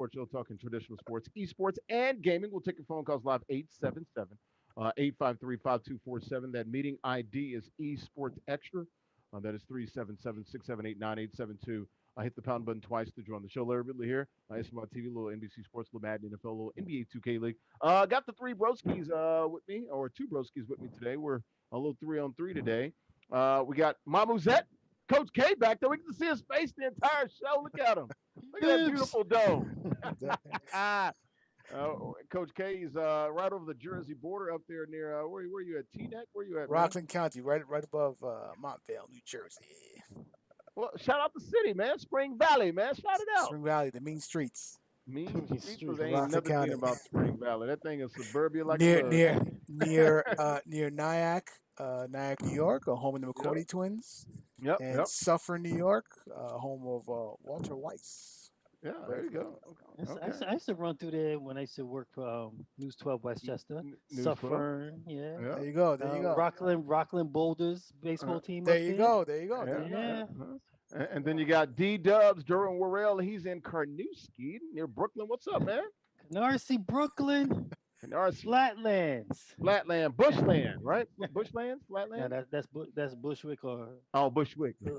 sports show talking traditional sports, esports, and gaming. We'll take your phone calls live 877 853 5247. That meeting ID is esports extra. That is 377 678 9872. I hit the pound button twice to join the show. Larry Ridley here. SMI TV, a little NBC Sports, a little Madden NFL, a little NBA 2K League. Got the three broskies with me, or two broskies with me today. We're a little 3-on-3 today. We got Mamuzet, Coach K back there. We get to see his face the entire show. Look at him. Look at that Boobs. beautiful dome. Coach K is right over the Jersey border up there near, where you at, Teaneck? Where you at, man? Rockland County, right above Montvale, New Jersey. Well, shout out the city, man. Spring Valley, man. Shout it out. Spring Valley, the mean streets. Mean streets, Street. there ain't Rockland nothing County. mean about Spring Valley. That thing is suburbia like Near a mug. near Nyack, Nyack, New York, home of the Yep, McCourty twins, yep, and yep. Suffern, New York, home of Walter Weiss. Yeah, there you go. Okay. I used to run through there when I used to work for News 12 Westchester, News 12. Suffern, yeah. Yeah. There you go. There you go. Rockland Boulders baseball team. There up you there. go. There you go. Yeah. There you go. Yeah. And then you got D Dubs, Durham Worrell. He's in Carnoustie near Brooklyn. What's up, man? Canarsie, Brooklyn, Canarsie, Flatlands. Flatland, Bushland, right? Bushlands, Yeah, Flatland. that's Bushwick or Oh, Bushwick. yeah.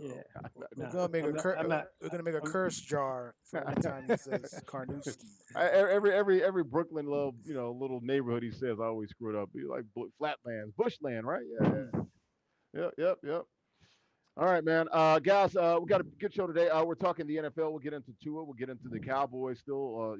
We're No, gonna make I'm a not- I'm not- we're gonna make a curse jar for every time he says Carnoustie. Every Brooklyn little neighborhood he says, I always screw it up. Be like Flatlands, Bushland, right? Yep. All right, man. Guys, we got a good show today. We're talking the NFL. We'll get into Tua. We'll get into the Cowboys still,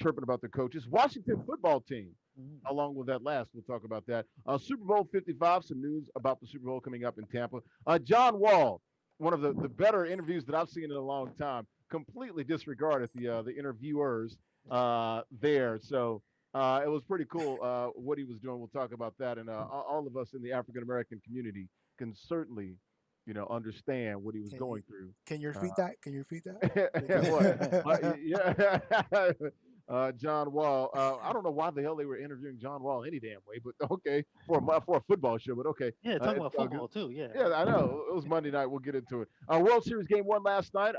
chirping about their coaches. Washington football team, Mhm. along with that last. We'll talk about that. Super Bowl 55, some news about the Super Bowl coming up in Tampa. John Wall, one of the better interviews that I've seen in a long time, completely disregarded the interviewers there. So it was pretty cool what he was doing. We'll talk about that. And all of us in the African-American community can certainly understand what he was Can going you through. can you repeat that? Can you repeat that? What? Yeah. John Wall. I don't know why the hell they were interviewing John Wall any damn way, but okay, for a football show, but okay. Yeah, talking about it's all good. football too. Yeah. Yeah, I know. It was Monday night. We'll get into it. World Series game one last night.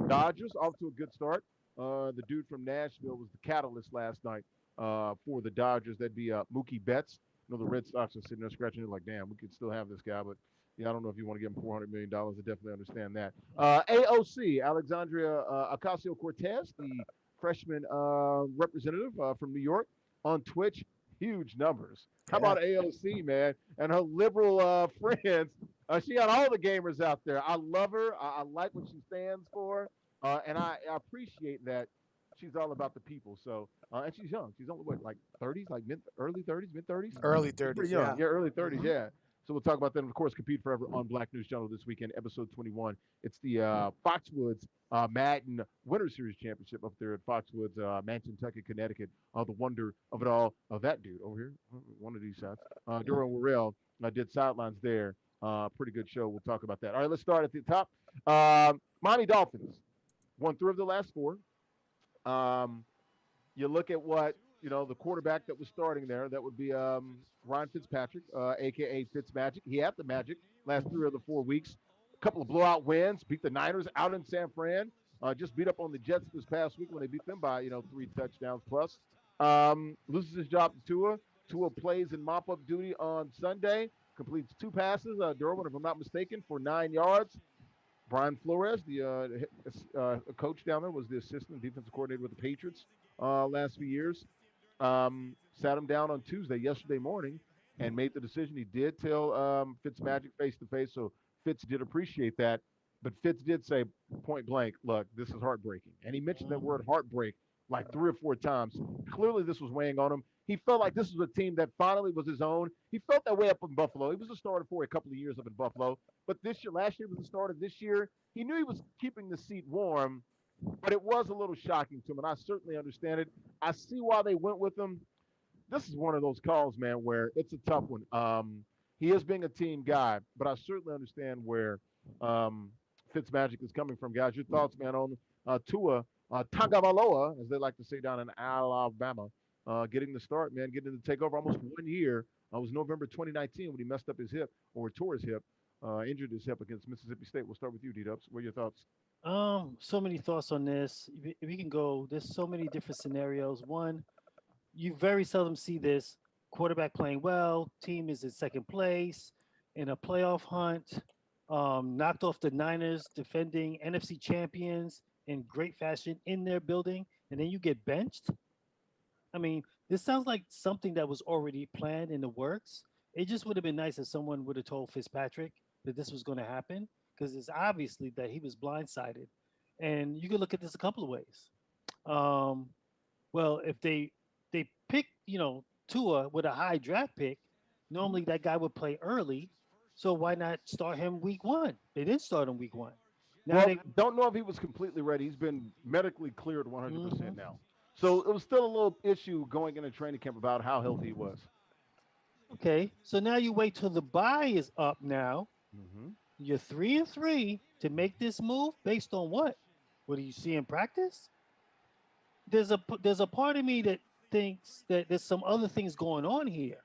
Dodgers off to a good start. The dude from Nashville was the catalyst last night for the Dodgers. That'd be Mookie Betts. The Red Sox are sitting there scratching it like, damn, we could still have this guy, but yeah, I don't know if you want to give him $400 million. I definitely understand that. AOC, Alexandria Ocasio-Cortez, the freshman representative from New York, on Twitch, huge numbers. How about AOC, man, and her liberal friends? She got all the gamers out there. I love her. I like what she stands for, and I appreciate that she's all about the people. So, and she's young. She's only what, like 30s, like early 30s, mid 30s. Early Pretty 30s, young. yeah. Early 30s, yeah. So we'll talk about them. Of course, Compete Forever on Black News Channel this weekend, episode 21. It's the Foxwoods Madden Winter Series Championship up there at Foxwoods, Manchuntucket, Connecticut. The wonder of it all. That dude over here, one of these shots. Durham Worrell did sidelines there. Pretty good show. We'll talk about that. All right, let's start at the top. Miami Dolphins won 3 of the last 4. You look at what the quarterback that was starting there. That would be Ryan Fitzpatrick, aka Fitzmagic. He had the magic last 3 of the 4 weeks. A couple of blowout wins. Beat the Niners out in San Fran. Just beat up on the Jets this past week when they beat them by 3 touchdowns plus. Loses his job to Tua. Tua plays in mop-up duty on Sunday. Completes 2 passes. Derwin, if I'm not mistaken, for 9 yards. Brian Flores, the coach down there, was the assistant defensive coordinator with the Patriots last few years. Sat him down on Tuesday, yesterday morning, and made the decision. He did tell Fitzmagic face to face, so Fitz did appreciate that. But Fitz did say point blank, look, this is heartbreaking. And he mentioned that word heartbreak like 3 or 4 times. Clearly, this was weighing on him. He felt like this was a team that finally was his own. He felt that way up in Buffalo. He was a starter for a couple of years up in Buffalo. But last year was the starter. This year, he knew he was keeping the seat warm, but it was a little shocking to him, and I certainly understand it. I see why they went with him. This is one of those calls, man, where it's a tough one. He is being a team guy, but I certainly understand where Fitzmagic is coming from. Guys, your thoughts, man, on Tua Tagovailoa, as they like to say down in Alabama, getting the start, man, getting to take over almost 1 year. It was November 2019 when he messed up his hip or tore his hip, injured his hip against Mississippi State. We'll start with you, D-Dubs. What are your thoughts? So many thoughts on this. If we can go, there's so many different scenarios. One, you very seldom see this quarterback playing well, team is in second place in a playoff hunt, knocked off the Niners, defending NFC champions in great fashion in their building, and then you get benched. I mean, this sounds like something that was already planned in the works. It just would have been nice if someone would have told Fitzpatrick that this was going to happen, because it's obviously that he was blindsided. And you could look at this a couple of ways. Um, well, if they pick, Tua with a high draft pick, normally that guy would play early. So why not start him week one? They didn't start him week one. Now Well, they, don't know if he was completely ready. He's been medically cleared hmm 100% now. So it was still a little issue going into training camp about how healthy he was. okay. So now you wait till the buy is up. Now Hmm. you're 3-3 to make this move based on what? What do you see in practice? There's a part of me that thinks that there's some other things going on here.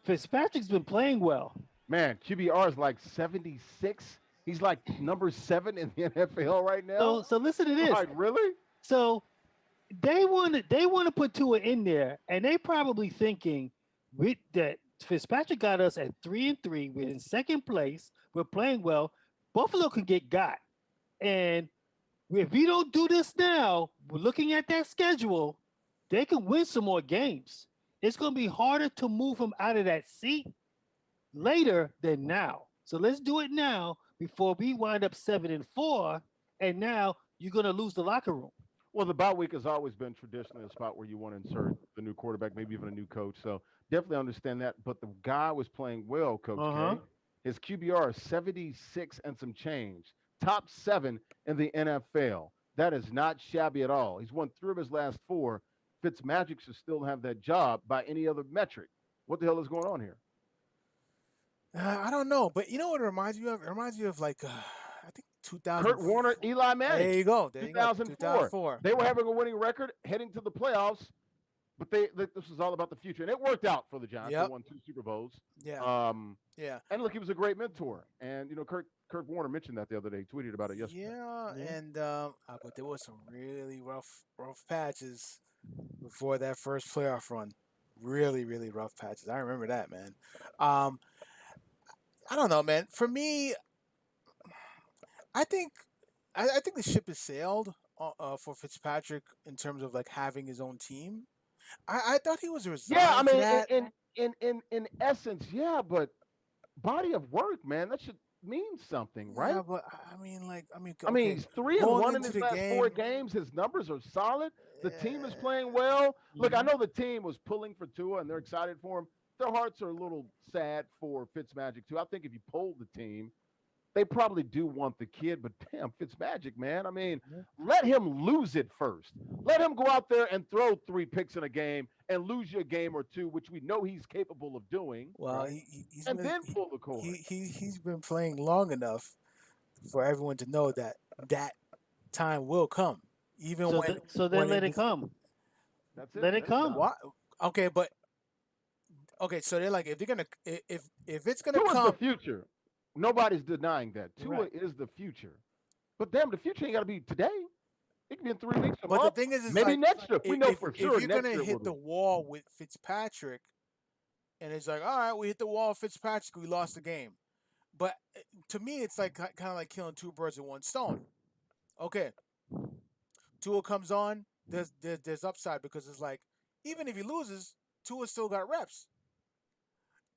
Fitzpatrick's been playing well. Man, QBR is like 76. He's like number seven in the NFL right now. So listen to this. Like, really? So they want to put Tua in there, and they probably thinking that Fitzpatrick got us at 3-3. We're in second place. We're playing well. Buffalo can get got, and if we don't do this now, we're looking at that schedule, they can win some more games. It's going to be harder to move him out of that seat later than now. So let's do it now before we wind up 7-4, and now you're going to lose the locker room. Well, the bye week has always been traditionally a spot where you want to insert the new quarterback, maybe even a new coach. So definitely understand that. But the guy was playing well, Coach Uh huh. K. His QBR is 76 and some change, top seven in the NFL. That is not shabby at all. He's won three of his last four. Fitzmagic should still have that job by any other metric. What the hell is going on here? I don't know, but you know what it reminds you of? It reminds you of like I think Kurt 2000. Warner, Eli There Manning, you go. There you go. 2004. 2004. They were having a winning record heading to the playoffs, but this was all about the future, and it worked out for the Giants. They Yep. won two Super Bowls. Yeah. Um, Yeah. and look, he was a great mentor. And Kurt Warner mentioned that the other day, tweeted about it yesterday. Yeah. Yeah. And but there was some really rough patches before that first playoff run. Really, really rough patches. I remember that, man. Um, I don't know, man. For me, I think I think the ship has sailed for Fitzpatrick in terms of like having his own team. I thought he was Yeah, I resigned to mean, that. in essence, yeah, but body of work, man, that should mean something, right? Yeah, but I mean, I mean, okay, he's 3-1 going in into his the last four game. games. His numbers are solid. The team is Uh, playing well. Look, I Hmm. know the team was pulling for Tua and they're excited for him. Their hearts are a little sad for Fitzmagic too. I think if you polled the team, they probably do want the kid, but damn, Fitzmagic, man. I mean, Yeah. let him lose it first. Let him go out there and throw three picks in a game and lose you a game or two, which we know he's capable of doing, well, right? he's And been then pull the cord. he's been playing long enough for everyone to know that that time will come, even So then when let it it was come. That's it. Let it There you come. go. what. Okay, but okay, so they're like if they're gonna if it's gonna Tua's the come. future. Nobody's denying that. Tua Right. is the future. But damn, the future ain't got to be today. It could be in 3 weeks, a But the month, thing is, it's maybe like next year. We know for if sure you're next gonna year it will hit the be. wall with Fitzpatrick, and it's like, all right, we hit the wall with Fitzpatrick, we lost the game. But to me, it's like kind of like killing two birds with one stone. Okay, Tua comes on, there's upside because it's like even if he loses, Tua still got reps.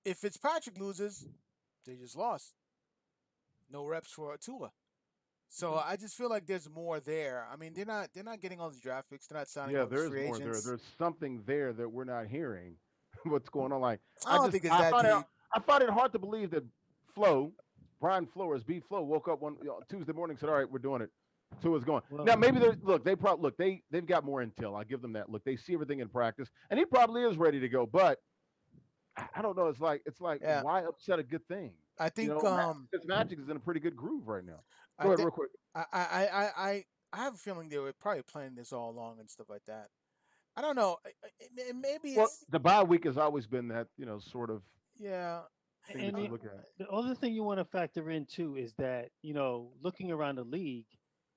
If Fitzpatrick loses, they just lost. No reps for Tua. So Okay. I just feel like there's more there. I mean, they're not getting all these draft picks. They're not signing Yeah, all these there is free more there. agents. There's something there that we're not hearing. What's going on? Like I don't think it's I that find it deep. I find it hard to believe that Flo, Brian Flores, B Flo woke up one Tuesday morning and said, "All right, we're doing it." Tua's going. Well, Now maybe they look. They probably look. They've got more intel. I give them that. Look, they see everything in practice, and he probably is ready to go. But I don't know. It's like Yeah, why upset a good thing? I You think know, his magic is in a pretty good groove right now. I Go ahead, think real quick. I have a feeling they were probably planning this all along and stuff like that. I don't know. Maybe Well, it's the bye week has always been that sort of yeah. thing And that you look at. the other thing you want to factor in too is that looking around the league,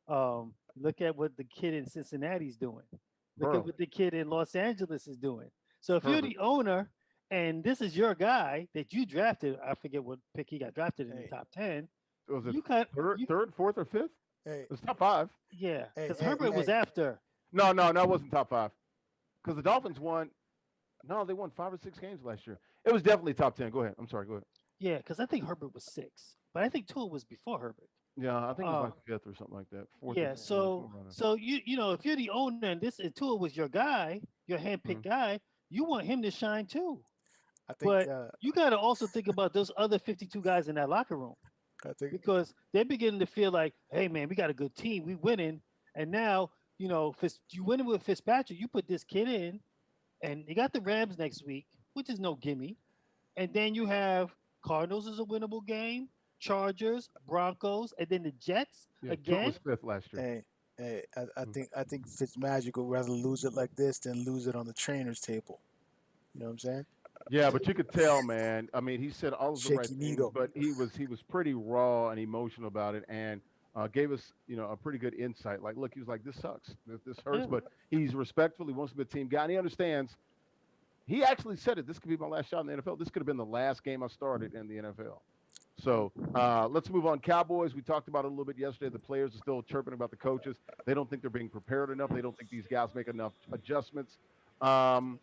look at what the kid in Cincinnati's doing. Look at Burrow, what the kid in Los Angeles is doing. So if you're Herbert. the owner and this is your guy that you drafted, I forget what pick he got drafted in the Hey, top 10. Was it You got third, you third, fourth, or fifth? hey, It was top five. Yeah, hey, because hey, Herbert was hey. after. No, no, that wasn't top five. Because the Dolphins won. No, they won 5 or 6 games last year. It was definitely top 10. Go ahead. I'm sorry. Go ahead. Yeah, because I think Herbert was six, but I think Tua was before Herbert. Yeah, I think it was Uh, like fifth or something like that. Fourth or yeah, fifth. Yeah, so somewhere around so if you're the owner and this and Tua was your guy, your there. handpicked guy, you want him to shine too. I think But you got to also think about those other 52 guys in that locker room I think because they're beginning to feel like, hey man, we got a good team, we winning, and now you winning with Fitzpatrick, you put this kid in, and you got the Rams next week, which is no gimme, and then you have Cardinals is a winnable game, Chargers, Broncos, and then the Jets Yeah, Tua again. was fifth last year. I Mm. think Fitzmagic would rather lose it like this than lose it on the trainer's table. You know what I'm saying? Yeah, but you could tell, man. I mean, he said all of the right Shaky things, needle. but he was pretty raw and emotional about it, and gave us a pretty good insight. Like, look, he was like, this sucks, this hurts, Yeah. but he's respectful. He wants to be a team guy, and he understands. He actually said it. This could be my last shot in the NFL. This could have been the last game I started in the NFL. So let's move on. Cowboys. We talked about it a little bit yesterday. The players are still chirping about the coaches. They don't think they're being prepared enough. They don't think these guys make enough adjustments. Um,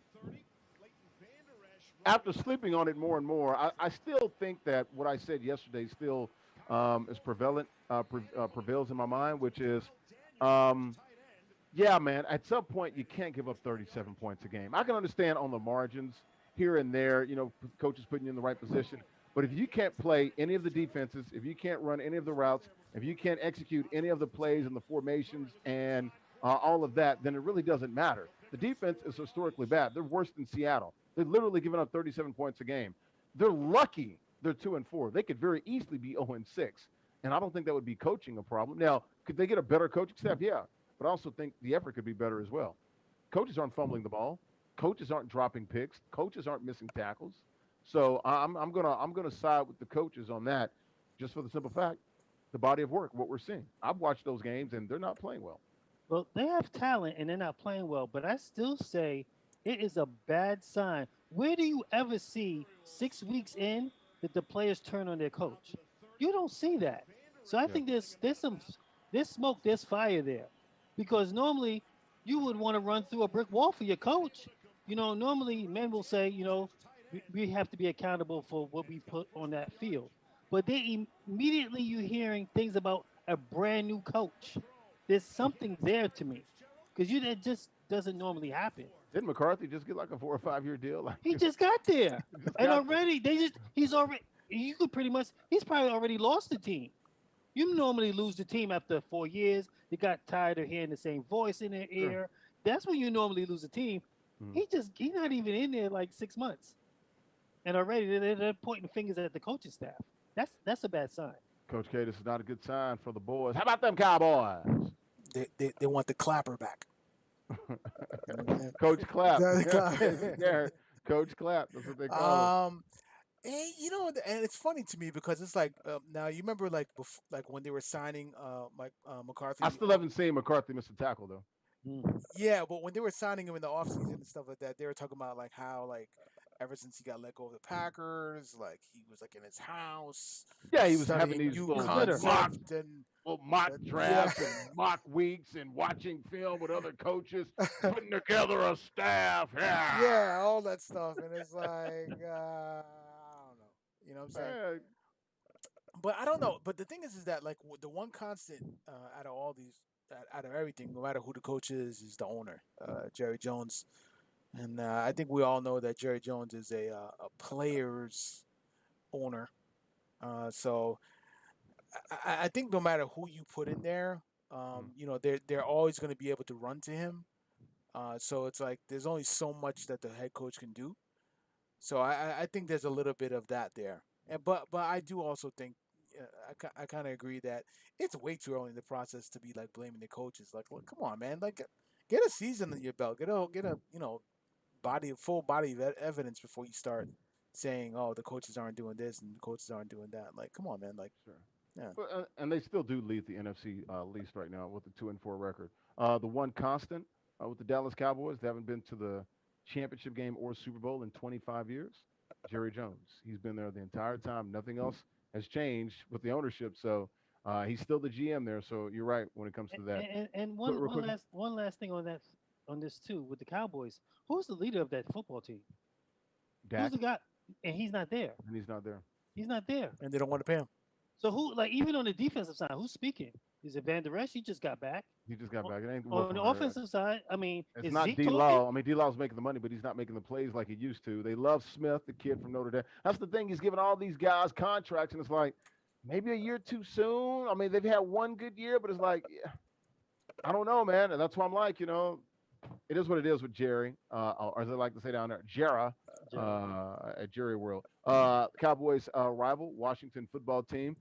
After sleeping on it more and more, I still think that what I said yesterday still is prevalent, prevails in my mind, which is, um, yeah, man, at some point you can't give up 37 points a game. I can understand on the margins here and there, coaches putting you in the right position. But if you can't play any of the defenses, if you can't run any of the routes, if you can't execute any of the plays and the formations and all of that, then it really doesn't matter. The defense is historically bad. They're worse than Seattle. They're literally giving up 37 points a game. They're lucky they're 2-4. They could very easily be 0-6. And I don't think that would be coaching a problem. Now, could they get a better coaching staff? Yeah. But I also think the effort could be better as well. Coaches aren't fumbling the ball. Coaches aren't dropping picks. Coaches aren't missing tackles. So I'm gonna side with the coaches on that, just for the simple fact, the body of work, what we're seeing. I've watched those games and they're not playing well. Well, they have talent and they're not playing well, but I still say it is a bad sign. Where do you ever see 6 weeks in that the players turn on their coach? You don't see that. So I Yeah. think there's smoke, there's fire there, because normally you would want to run through a brick wall for your coach. Normally men will say, we have to be accountable for what we put on that field, but they immediately you're hearing things about a brand new coach. There's something there to me, because that just doesn't normally happen. Didn't McCarthy just get like a 4 or 5 year deal? Like, He just got there, just and got there. already he's already you could pretty much he's probably already lost the team. You normally lose the team after 4 years. They got tired of hearing the same voice in their Sure. ear. That's when you normally lose a team. Mhm. He's not even in there like 6 months, and already they're pointing fingers at the coaching staff. That's a bad sign. Coach K, this is not a good sign for the boys. How about them Cowboys? They want the clapper back. You know what I'm saying? Coach Clap. The Yeah, Coach Clap. That's what they call him. And and it's funny to me because it's like now you remember like like when they were signing Mike McCarthy. I still haven't seen McCarthy miss a tackle though. Mm. Yeah, but when they were signing him in the offseason and stuff like that, they were talking about like how like ever since he got let go of the Packers, like he was like in his house Yeah, he was having studying these new little Twitter. concept and mock yeah. drafts and mock weeks and watching film with other coaches, putting together a staff. Yeah. Yeah, all that stuff, and it's like I don't know, you know what I'm saying? Man, But I don't know. But the thing is that like the one constant out of all these, out of everything, no matter who the coach is the owner, Jerry Jones, and I think we all know that Jerry Jones is a player's owner. So I think no matter who you put in there, they're always going to be able to run to him. So it's like there's only so much that the head coach can do. So I think there's a little bit of that there. And but I do also think I kind of agree that it's way too early in the process to be like blaming the coaches. Like, well, come on, man, like get a season in your belt, get a full body of evidence before you start saying, "Oh, the coaches aren't doing this and the coaches aren't doing that." Like, come on, man. Like, Sure. yeah, But, and they still do lead the NFC least right now with the 2-4 record. The one constant with the Dallas Cowboys, they haven't been to the championship game or Super Bowl in 25 years. Jerry Jones, he's been there the entire time. Nothing else has changed with the ownership, so he's still the GM there. So you're right when it comes to that. And Quick, one real quick, one last thing on that on this too with the Cowboys. Who's the leader of that football team? Who's Dak, the guy? And he's not there. and he's not there. He's not there. and they don't want to pay him. So who like even on the defensive side, who's speaking? Is it Van Der Esch? He just got back. He just got On, back. It ain't on Wolf the Hunter. offensive side, I mean, It's is not Zeke D talking? Law. I mean, D Law's making the money, but he's not making the plays like he used to. They love Smith, the kid from Notre Dame. That's the thing. He's giving all these guys contracts, and it's like maybe a year too soon. I mean, they've had one good year, but it's like, yeah, I don't know, man. And that's why I'm like, it is what it is with Jerry, or as they like to say down there, Jera, Gerald. at Jerry World. Cowboys rival, Washington football team.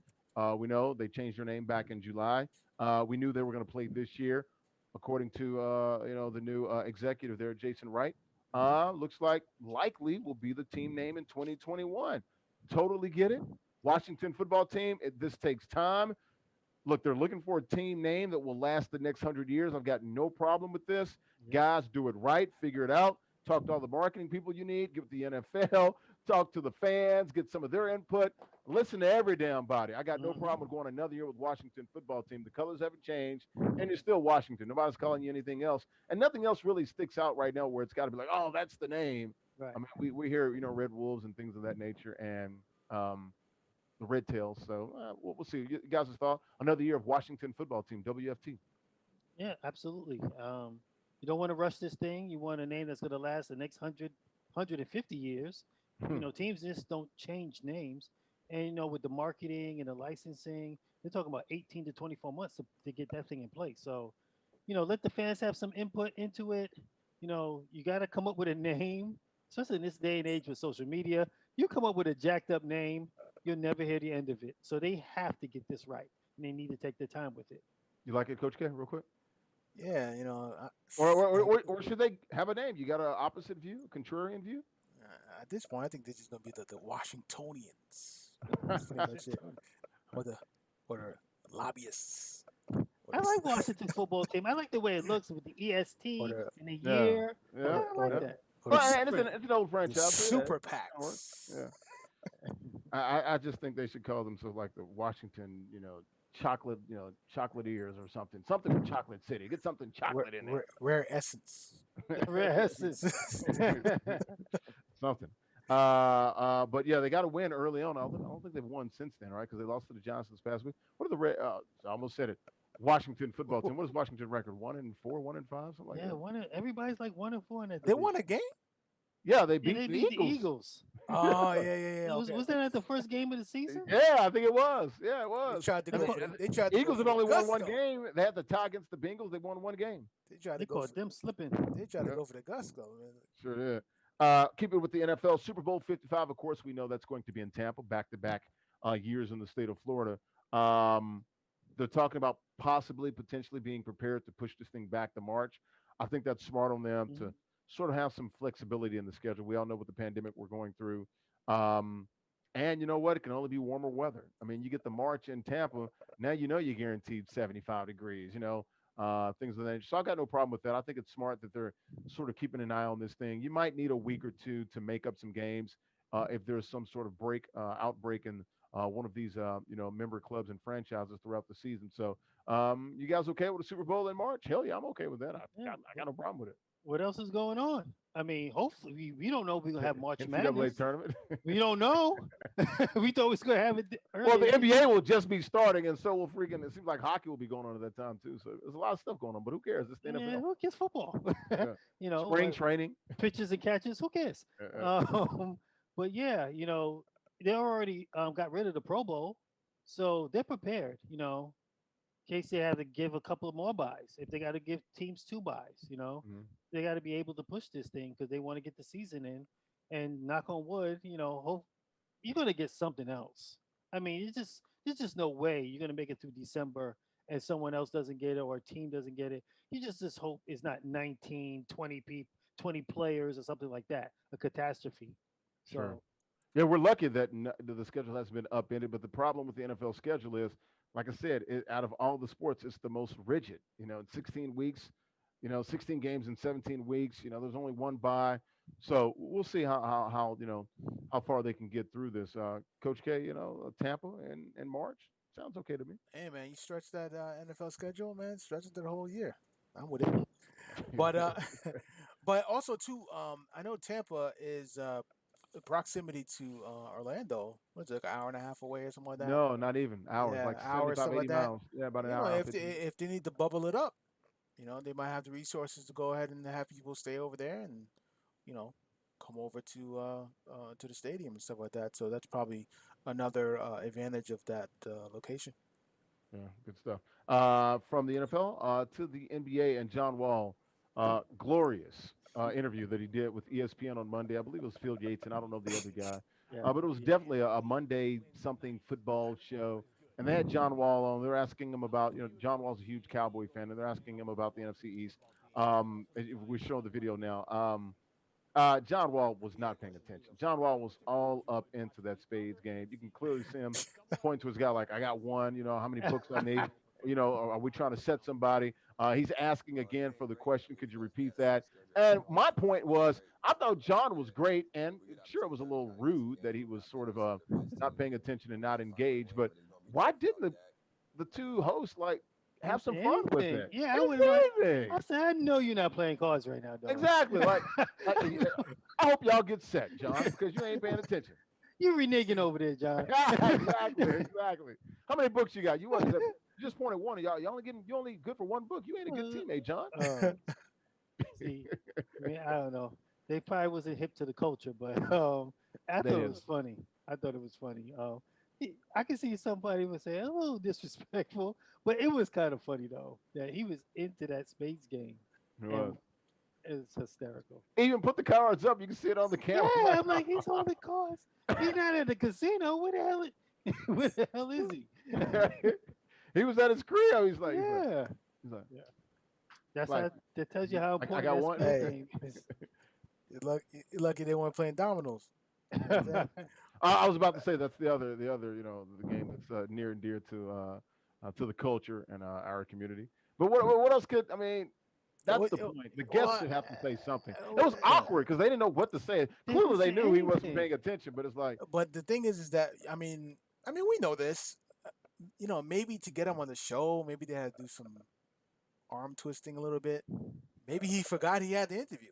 We know they changed their name back in July. We knew they were going to play this year, according to the new executive there, Jason Wright. Looks like likely will be the team name in 2021. Totally get it. Washington football team. This takes time. Look, they're looking for a team name that will last the next 100 years. I've got no problem with this. Yep. Guys, do it right. Figure it out. Talk to all the marketing people you need. Get with the NFL. Talk to the fans. Get some of their input. Listen to every damn body. I got no Mhm. problem with going another year with Washington football team. The colors haven't changed, and you're still Washington. Nobody's calling you anything else, and nothing else really sticks out right now where it's got to be like, oh, that's the name. Right. I mean, we hear Red Wolves and things of that nature, and the Red Tails. So we'll see. You guys' thought? Another year of Washington football team, WFT. Yeah, absolutely. You don't want to rush this thing. You want a name that's going to last the next 150 years. Teams just don't change names. And, with the marketing and the licensing, they're talking about 18 to 24 months to get that thing in place. So, let the fans have some input into it. You got to come up with a name, especially in this day and age with social media. You come up with a jacked up name, you'll never hear the end of it. So they have to get this right, and they need to take their time with it. You like it, Coach K? Real quick. Yeah, Or should they have a name? You got an opposite view, a contrarian view? at this point, I think this is gonna be the Washingtonians. That's pretty much it, or the lobbyists, or I like Washington football team. I like the way it looks with the or EST the and the Yeah, year. yeah, I like yeah. that. or the Well, and super, it's an old the franchise. So yeah, super that works. PACs. Yeah. I just think they should call themselves like the Washington, chocolate, chocolatiers or something. Something with Chocolate City. Get something Rare, chocolate in rare essence. Rest. there. Something. But yeah, they got to win early on. I don't think they've won since then, right? Because they lost to the Giants this past week. What are the I almost said it. Washington football team. What is Washington record? 1-4, 1-5, something like Yeah, that. everybody's like 1-4 in that They division. won a game. Yeah, they Yeah, beat they the beat the Eagles. Eagles. Oh yeah. Was Okay. was that at the first game of the season? Yeah, I think it was. Yeah, it They was. tried to They go caught, for the. And They tried the to go Eagles for have the only won one gusto. game. They had the tie against the Bengals. They won one game. They tried to they go caught for. them slipping. They tried to Yep, go for the gusto. Man. sure did. Keep it with the NFL. Super Bowl 55, of course, we know that's going to be in Tampa, back-to-back years in the state of Florida. Um, they're talking about possibly, potentially being prepared to push this thing back to March. I think that's smart on them Mhm. to sort of have some flexibility in the schedule. We all know with the pandemic we're going through. Um, and you know what? It can only be warmer weather. I mean, you get the March in Tampa, now you're guaranteed 75 degrees, things of that nature. So I got no problem with that. I think it's smart that they're sort of keeping an eye on this thing. You might need a week or two to make up some games if there's some sort of outbreak in one of these, member clubs and franchises throughout the season. So, you guys okay with the Super Bowl in March? Hell yeah, I'm okay with that. Yeah. I got no problem with it. What else is going on? I mean, hopefully we don't know if we're gonna have March NCAA Madness. tournament. We don't know. We thought we was gonna have it Well, the earlier. NBA will just be starting, and so will freaking. It seems like hockey will be going on at that time too. So there's a lot of stuff going on, but who cares? It's the Yeah, NFL. who cares football? Yeah. you know, Spring uh, training. pitches and catches. Who cares? But yeah, they already got rid of the Pro Bowl, so they're prepared. In case they have to give a couple of more buys. If they got to give teams two buys, Mhm. they got to be able to push this thing because they want to get the season in. And knock on wood, hope you're gonna get something else. I mean, there's just no way you're gonna make it through December and someone else doesn't get it or a team doesn't get it. You just hope it's not 19, 20 people, 20 players or something like that, a catastrophe. Sure. So Yeah, we're lucky that the schedule hasn't been upended. But the problem with the NFL schedule is, like I said, out of all the sports, it's the most rigid. 16 weeks, 16 games in 17 weeks. There's only one bye, so we'll see how how far they can get through this. Coach K, Tampa and March sounds okay to me. Hey man, you stretch that NFL schedule, man. Stretch it the whole year. I'm with it. But but also too, I know Tampa is proximity to Orlando. What's it, like an hour and a half away or something like that? No, not even hours, Yeah, like hour 75, stuff like 80 that. miles. Yeah, about an You know, hour, if 50. they need to bubble it up, they might have the resources to go ahead and have people stay over there and you know come over to the stadium and stuff like that. So that's probably another advantage of that location. Yeah, good stuff. From the NFL to the NBA and John Wall, glorious interview that he did with ESPN on Monday. I believe it was Phil Yates, and I don't know the other guy, Yeah. but it was definitely a Monday something football show. And they had John Wall on. They're asking him about, John Wall's a huge Cowboy fan, and they're asking him about the NFC East. We're showing the video now. John Wall was not paying attention. John Wall was all up into that spades game. You can clearly see him point to his guy like, "I got one. How many books I need? Are we trying to set somebody?" He's asking again for the question. Could you repeat that? And my point was, I thought John was great, and sure, it was a little rude that he was sort of not paying attention and not engaged. But why didn't the two hosts like Don't have some say fun with anything. it? Yeah, They I didn't would have like. say anything. I said, I know you're not playing cards right now, dog. Exactly. I hope y'all get set, John, because you ain't paying attention. You reneging over there, John. Exactly. How many books you got? You just pointed one of y'all. You only good for one book. You ain't a good teammate, John. See, I mean, I don't know. They probably wasn't hip to the culture, but I That thought it is. was funny. I thought it was funny. I can see somebody would say a little disrespectful, but it was kind of funny though that he was into that spades game, It was. and it was hysterical. Even put the cards up. You can see it on the Yeah, camera. I'm like, I'm like, he's holding cards. He's not at the casino. Where the hell? Where the hell is he? he was at his crib. Yeah, He's like, yeah. That's like, how that tells you how I important got that one. spades Hey, game is. you're lucky they weren't playing dominoes. You know what I'm saying? I was about to say that's the game that's near and dear to the culture and our community. But what else could I mean? That's What- the uh, point. The guests what- should have to say something. It was uh, awkward because they didn't know what to say. They Clearly, didn't they say knew he wasn't anything. paying attention. But it's like, But the thing is that I mean, we know this. Maybe to get him on the show, maybe they had to do some arm twisting a little bit. Maybe he forgot he had the interview.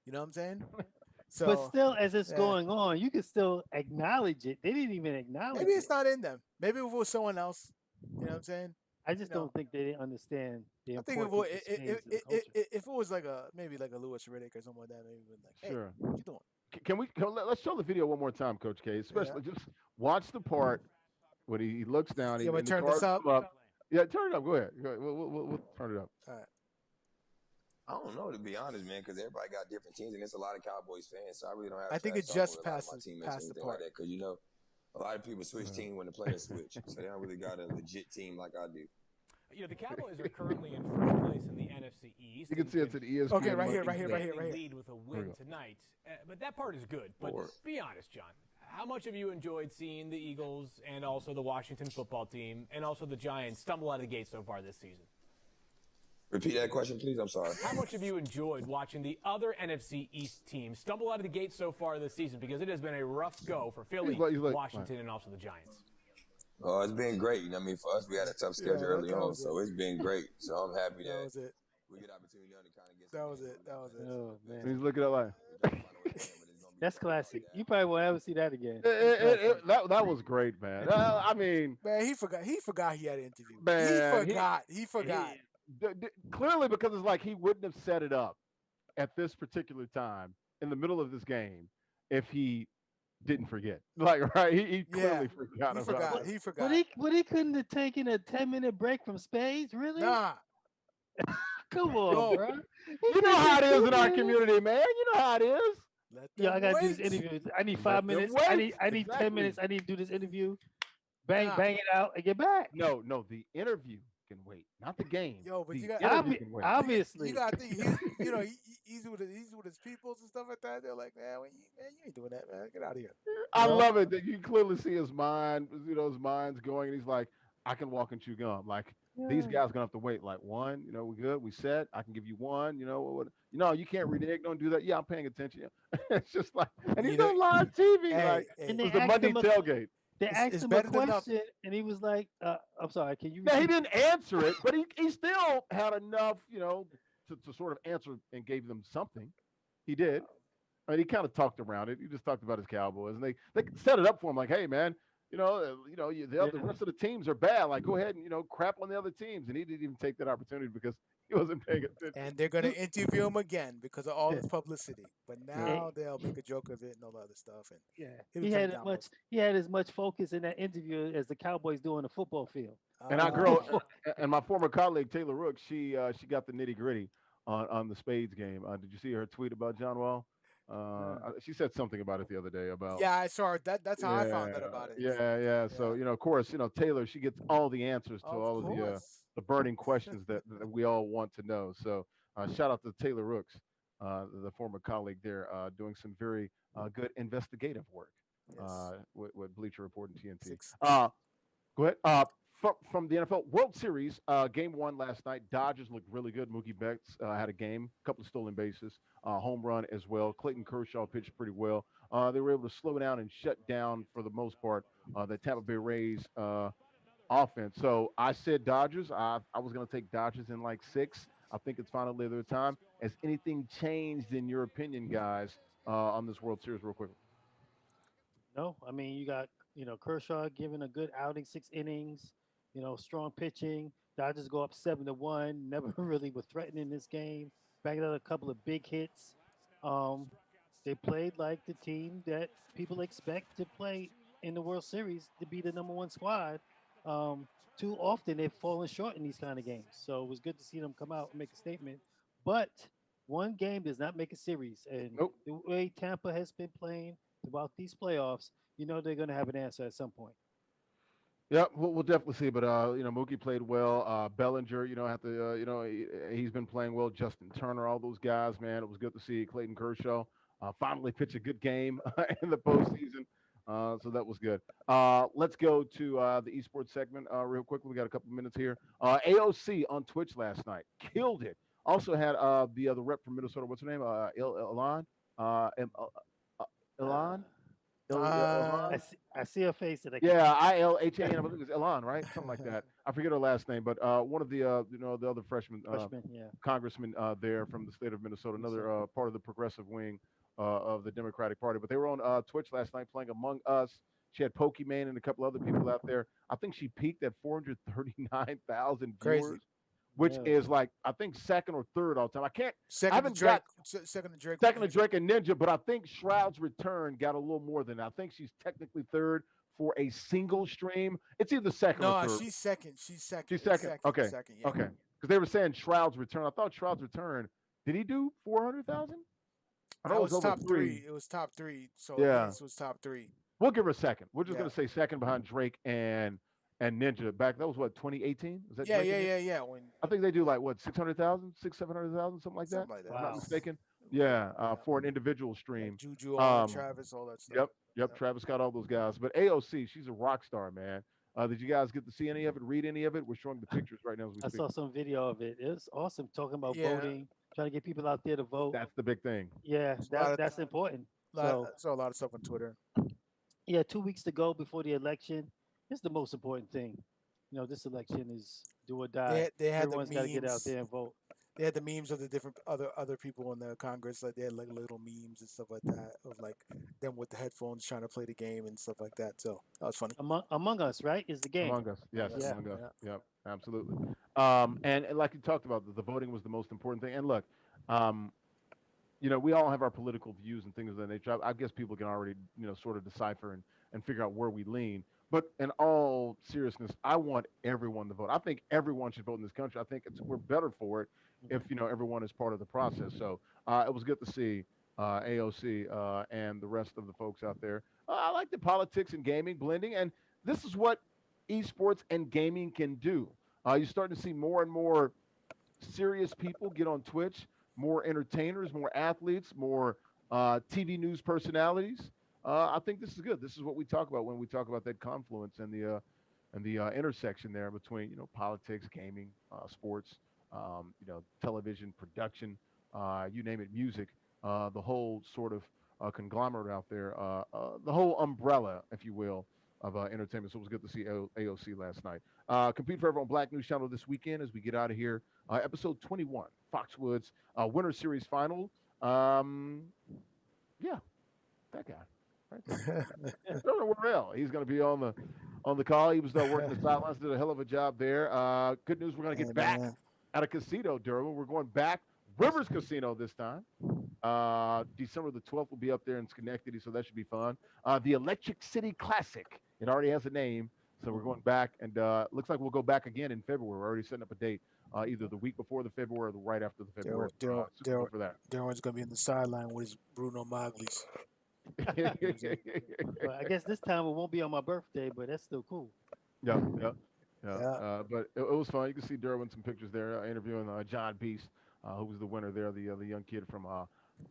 You know what I'm saying? But So still, as it's yeah, going on, you can still acknowledge it. They didn't even acknowledge maybe it. it's not in them. Maybe if it was someone else. You know what I'm saying? I You just know, don't think they didn't understand the I think importance of spades in the culture. if it was like maybe like a Lewis Riddick or something like that, maybe we'd like, hey, sure. what you doing? Let's show the video one more time, Coach K. Yeah. Especially just watch the part when he looks down You want me and to the turn this cards up? come up. Yeah, turn it up. Go ahead. We'll turn it up. All right. I don't know, to be honest, man, because everybody got different teams, and it's a lot of Cowboys fans, so I really don't have I think trash it talk just with a lot of my passed teammates or the anything like part. that, because, a lot of people switch team when the players switch, so they don't really got a legit team like I do. The Cowboys are currently in first place in the NFC East. You can see it's an ESPN. Okay, right here, They lead with a win tonight, but that part is good. But be honest, John, how much have you enjoyed seeing the Eagles and also the Washington football team and also the Giants stumble out of the gate so far this season? Repeat that question, please. I'm sorry. How much have you enjoyed watching the other NFC East teams stumble out of the gate so far this season? Because it has been a rough go for Philly, Washington, and also the Giants. It's been great. For us, we had a tough schedule early on, so it's been great. So I'm happy that was it. we get opportunity to kind of get. That was it. Oh And man, he's looking at like that's classic. You probably won't ever see that again. that was great, man. I mean, Man, he forgot. He forgot he had an interview. Man, He forgot. clearly because it's like he wouldn't have set it up at this particular time in the middle of this game if he didn't forget. Like, right? He clearly forgot He about forgot. it. He forgot. But he couldn't have taken a 10-minute break from spades, really? Nah. Come on, Yo, bro. You know how it is in our community, man. You know how it is. Let Yeah, them I gotta do wait. this interview. I need Let 5 them minutes. wait. I need 10 Exactly. minutes. I need to do this interview. Bang, Nah. bang it out, and get back. No, the interview can wait, not the game. Yo, but the you got- interview can wait. Obviously. You gotta think. He easy with his peoples and stuff like that. They're like, man, you ain't doing that, man. Get out of here. I love it that you clearly see his mind, his mind's going, and he's like, I can walk and chew gum. Like these Yeah. guys gonna have to wait. Like one, we good, we set. I can give you one. You can't renege. Don't do that. Yeah, I'm paying attention. It's just like, and he's You know, on live TV. Like And it they was the asked Monday him a tailgate. they asked it's him a better than nothing. question, and he was like, "I'm sorry, can you Yeah, he repeat?" didn't answer it, but he still had enough, to sort of answer and gave them something. He did. I mean, he kind of talked around it. He just talked about his Cowboys, and they set it up for him like, "Hey, man, the Yeah. rest of the teams are bad. Like, go ahead and crap on the other teams." And he didn't even take that opportunity because he wasn't paying attention. And they're gonna interview him again because of all Yeah. this publicity. But Yeah. now they'll make a joke of it and all the other stuff, and Yeah, he'll be coming down. he had as much focus in that interview as the Cowboys do on the football field. And our Oh, girl, and my former colleague Taylor Rook, she got the nitty gritty on the Spades game. Did you see her tweet about John Wall? She said something about it the other day about. yeah, I saw it. That's how I found out Yeah, about it. yeah. So Yeah. of course, Taylor, she gets all the answers to Of all of course. the burning questions that we all want to know. So shout out to Taylor Rooks, the former colleague there, doing some very good investigative work Yes. with Bleacher Report and TNT. Six. Go ahead. From the NFL World Series, game one last night, Dodgers looked really good. Mookie Betts had a game, a couple of stolen bases, home run as well. Clayton Kershaw pitched pretty well. They were able to slow down and shut down, for the most part, the Tampa Bay Rays offense. So I said Dodgers. I was going to take Dodgers in like 6. I think it's finally their time. Has anything changed in your opinion, guys, on this World Series real quickly? No, I mean you got Kershaw giving a good outing, 6 innings. Strong pitching. Dodgers go up 7-1. Never really were threatening this game. Backed out a couple of big hits. Um, they played like the team that people expect to play in the World Series to be the number one squad. Too often they've fallen short in these kind of games. So it was good to see them come out and make a statement. But one game does not make a series. And Nope. the way Tampa has been playing throughout these playoffs, they're going to have an answer at some point. Yeah, we'll definitely see. But Mookie played well. Bellinger, have to, he's been playing well. Justin Turner, all those guys, man. It was good to see Clayton Kershaw finally pitch a good game in the postseason. So that was good. Let's go to the esports segment real quickly. We got a couple minutes here. AOC on Twitch last night killed it. Also had the rep from Minnesota. What's her name? Ilan. Ilan. I see her face and I can't. Yeah, ILHAN. I believe it's Elon, right? Something like that. I forget her last name, but one of the the other Freshman, yeah. congressman there from the state of Minnesota, another part of the progressive wing of the Democratic Party. But they were on Twitch last night playing Among Us. She had Pokemon and a couple other people out there. I think she peaked at 439,000 Crazy. viewers, which Yeah. is like I think second or third all time. I Second to haven't Drake. got Second to Drake. second to Drake and Ninja, but I think Shroud's Return got a little more than that. I think she's technically third for a single stream. It's either second or No, third. she's second. She's second. She's second. Okay. Second, yeah. Okay. Because they were saying Shroud's Return. I thought Shroud's Return. Did he do 400,000? I That know was over top three. It was top three. So Yeah. this was top 3. We'll give her a second. We're just Yeah. gonna say second behind Drake and Ninja. Back that was what 2018. Was that? Yeah, Drake and Ninja? yeah. When I think they do like what 600,000, 700,000, something like that. something like that. If I'm not Wow. mistaken. Yeah, for an individual stream. Juju, Um, Travis, all that stuff. Yep. Yep. Travis got all those guys. But AOC, she's a rock star, man. Did you guys get to see any of it, read any of it? We're showing the pictures right now as we I speak. saw some video of it. It was awesome talking about Yeah. voting, trying to get people out there to vote. That's the big thing. Yeah, a lot of- that's important. I saw a lot of stuff on Twitter. Yeah, 2 weeks to go before the election. It's the most important thing. This election is do or die. They had Everyone's the got to get out memes. there and vote. They had the memes of the different other people in the Congress. Like they had like little memes and stuff like that of like them with the headphones trying to play the game and stuff like that. So that was funny. Among Us, right? Is the game. Among Us. Yes, Yeah. Among Us. Yep, absolutely. And like you talked about, the voting was the most important thing. And look, we all have our political views and things of that nature. I guess people can already, sort of decipher and figure out where we lean. But in all seriousness, I want everyone to vote. I think everyone should vote in this country. I think we're better for it if everyone is part of the process. So it was good to see AOC and the rest of the folks out there. I like the politics and gaming blending, and this is what esports and gaming can do. You're starting to see more and more serious people get on Twitch more entertainers, more athletes, more TV news personalities. I think this is good. This is what we talk about when we talk about that confluence and the intersection there between politics, gaming, sports, television production, you name it, music, the whole sort of conglomerate out there, the whole umbrella, if you will, of entertainment. So it was good to see AOC last night. Compete Forever on Black News Channel this weekend as we get out of here. Episode 21, Foxwoods Winter Series Final. Yeah, that guy. Right there. Don't know where else. He's going to be on the call. He was working the sidelines, did a hell of a job there. Good news, we're going to get back at a casino, Durham. We're going back Rivers Casino this time. December the 12th will be up there in Schenectady, so that should be fun. The Electric City Classic. It already has a name, so we're going back, and looks like we'll go back again in February. We're already setting up a date, either the week before the February or the right after the February. For that. Darren's going to be in the sideline with his Bruno Magli's. Well, I guess this time it won't be on my birthday, but that's still cool. Yeah. But it was fun. You can see Derwin some pictures there, interviewing John Beast, who was the winner there, the young kid from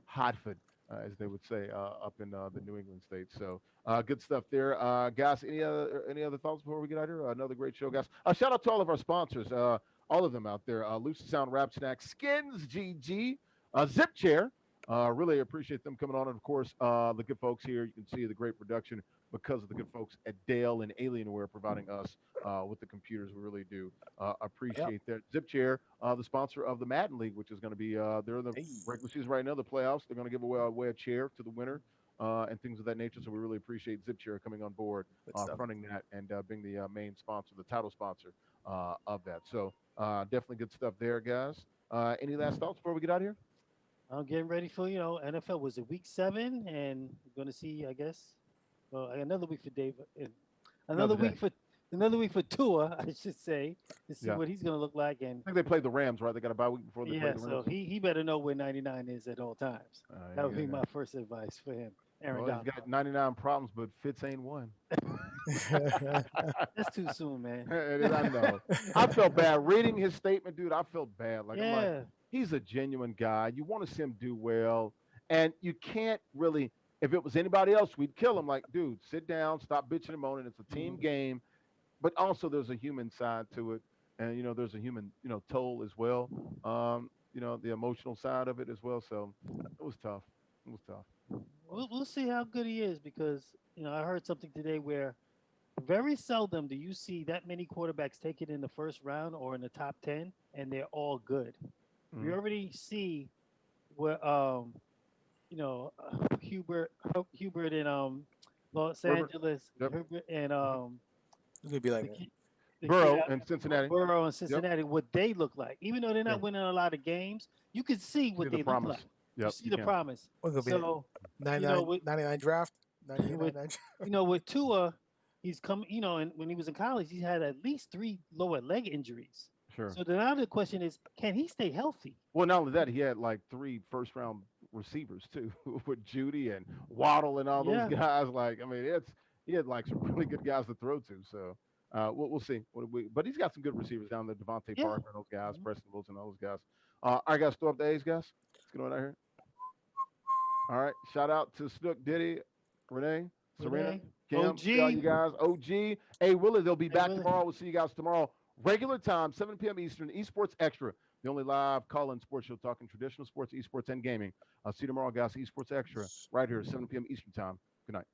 Hartford, as they would say, up in the New England states. So good stuff there, guys. Any other thoughts before we get out here? Another great show, guys. Shout out to all of our sponsors, all of them out there. Lucid Sound Wrap Snack, Skins GG, Zip Chair. Really appreciate them coming on. And, of course, the good folks here. You can see the great production because of the good folks at Dale and Alienware providing us with the computers. We really do appreciate that. Zip Chair, the sponsor of the Madden League, which is going to be they're in the regular season right now, the playoffs. They're going to give away a chair to the winner and things of that nature. So we really appreciate Zip Chair coming on board, fronting that, and being the main sponsor, the title sponsor of that. So definitely good stuff there, guys. Any last thoughts before we get out of here? I'm getting ready for NFL. Was it week 7, and we're going to see, I guess, another week for Dave, another week for Tua, I should say, to see what he's going to look like. And I think they played the Rams, right? They got a bye week before they play the Rams. So he better know where 99 is at all times. That would be my first advice for him. Aaron Donald. He's got 99 problems, but Fitz ain't one. That's too soon, man. I know. I felt bad reading his statement, dude. I felt bad. I'm like, he's a genuine guy. You want to see him do well, and you can't really. If it was anybody else, we'd kill him. Like, dude, sit down, stop bitching and moaning. It's a team game, but also there's a human side to it, and there's a human toll as well. The emotional side of it as well. So it was tough. It was tough. We'll see how good he is, because I heard something today where very seldom do you see that many quarterbacks take it in the first round or in the top 10, and they're all good. We already see where Hubert in Los Angeles, Herbert and it's gonna be like Burrow and Cincinnati. Burrow and Cincinnati, what they look like. Even though they're not winning a lot of games, you can see what they look like. You see the promise. So 99 draft. 99 with Tua, he's come. And when he was in college, he had at least 3 lower leg injuries. Sure. So the other question is, can he stay healthy? Well, not only that, he had like 3 first-round receivers too, with Judy and Waddle and all those guys. He had like some really good guys to throw to. So we'll see. But he's got some good receivers down there, Devontae Parker and those guys, Preston Wilson, all those guys. All right, guys, throw up the A's, guys. Let's get on out here. All right, shout out to Snook, Diddy, Renee, Serena, Kim, OG. all you guys, OG. Hey, Willie, they'll be back tomorrow. We'll see you guys tomorrow. Regular time, 7 p.m. Eastern, Esports Extra, the only live call-in sports show talking traditional sports, esports, and gaming. I'll see you tomorrow, guys. Esports Extra, right here, 7 p.m. Eastern time. Good night.